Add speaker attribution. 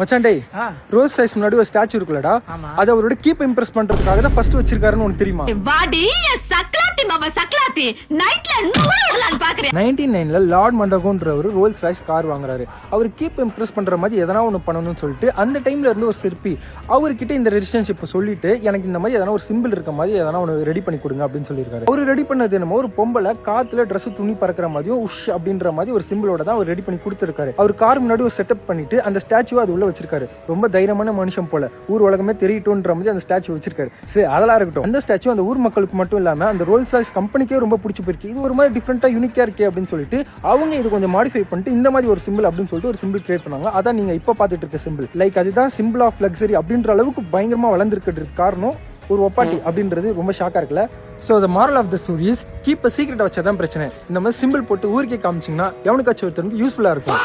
Speaker 1: மச்சான் டேய், Rolls Royce முன்னாடி ஒரு ஸ்டாச்சு இருக்குல்லடா, அது அவரோட கீப் இம்ப்ரெஸ் பண்றதுக்காக தான் ஃபர்ஸ்ட் வச்சிருக்காருன்னு உனக்கு தெரியுமா?
Speaker 2: வாடி சக்லாத்தி மாமா சக்லாத்தி நைட்ல நூறு வரலான்னு பாக்குறேன்.
Speaker 1: 1999ல லார்ட் மண்டகோன்றவர் ரோல்ஸ் ராய்ஸ் கார் வாங்குறாரு. அவர் கீப் இம்ப்ரெஸ் பண்ற மாதிரி எதனா ஒன்று பண்ணணும்னு சொல்லிட்டு அந்த டைம்ல இருந்து ஒரு சிற்பி அவர்கிட்ட இந்த ரிலேஷன்ஷிப் சொல்லிட்டு எனக்கு இந்த மாதிரி எதனா ஒரு சிம்பிள் இருக்க மாதிரி எதனா ஒன்று ரெடி பண்ணி கொடுங்க அப்படின்னு சொல்லியிருக்காரு. அவர் ரெடி பண்ணது என்னமோ ஒரு பொம்பளை காத்துல ட்ரெஸ் துணி பறக்கிற மாதிரியும் உஷ் அப்படின்ற மாதிரி ஒரு சிம்பிளோட தான் அவர் ரெடி பண்ணி கொடுத்துருக்காரு. அவர் கார் முன்னாடி ஒரு செட்டப் பண்ணிட்டு அந்த ஸ்டாச்சுவை அது உள்ள வச்சிருக்காரு. ரொம்ப தைரியமான மனுஷன் போல, ஊர் உலகமே தெரியட்டும்ன்ற மாதிரி அந்த ஸ்டாச்சு வச்சிருக்காரு. சரி, அதெல்லாம் இருக்கட்டும். அந்த ஸ்டாச்சு அந்த ஊர் மக்களுக்கு மட்டும் இல்லாம அந்த ரோல்ஸ் ராய்ஸ் கம்பெனிக்கே ரொம்ப பிடிச்சி போயிருக்கு. இது ஒரு மாதிரி டிஃப்ரெண்டா யூனிக்கா இருக்கே அப்படின்னு சொல்லிட்டு அவங்க இது கொஞ்சம் மாடிஃபை பண்ணிட்டு இந்த மாதிரி ஒரு சிம்பிள் அப்படின்னு சொல்லிட்டு ஒரு சிம்பிள் கிரியேட் பண்ணாங்க. அதான் நீங்க இப்ப பாத்துட்டு இருக்க சிம்பிள். லைக் அதுதான் சிம்பிள் ஆஃப் லக்ஸரி அப்படின்ற அளவுக்கு பயங்கரமா வளர்ந்துருக்கிறது காரணம் ஒரு ஒப்பாட்டி அப்படின்றது ரொம்ப ஷாக்கா இருக்குல்ல. So the moral of the story is keep a secret வச்சதான் பிரச்சனை. இந்த மாதிரி சிம்பிள் போட்டு ஊருக்கே காமிச்சிங்கன்னா எவனுக்காச்சும் ஒருத்தருக்கு யூஸ்ஃபுல்லா இருக்கும்.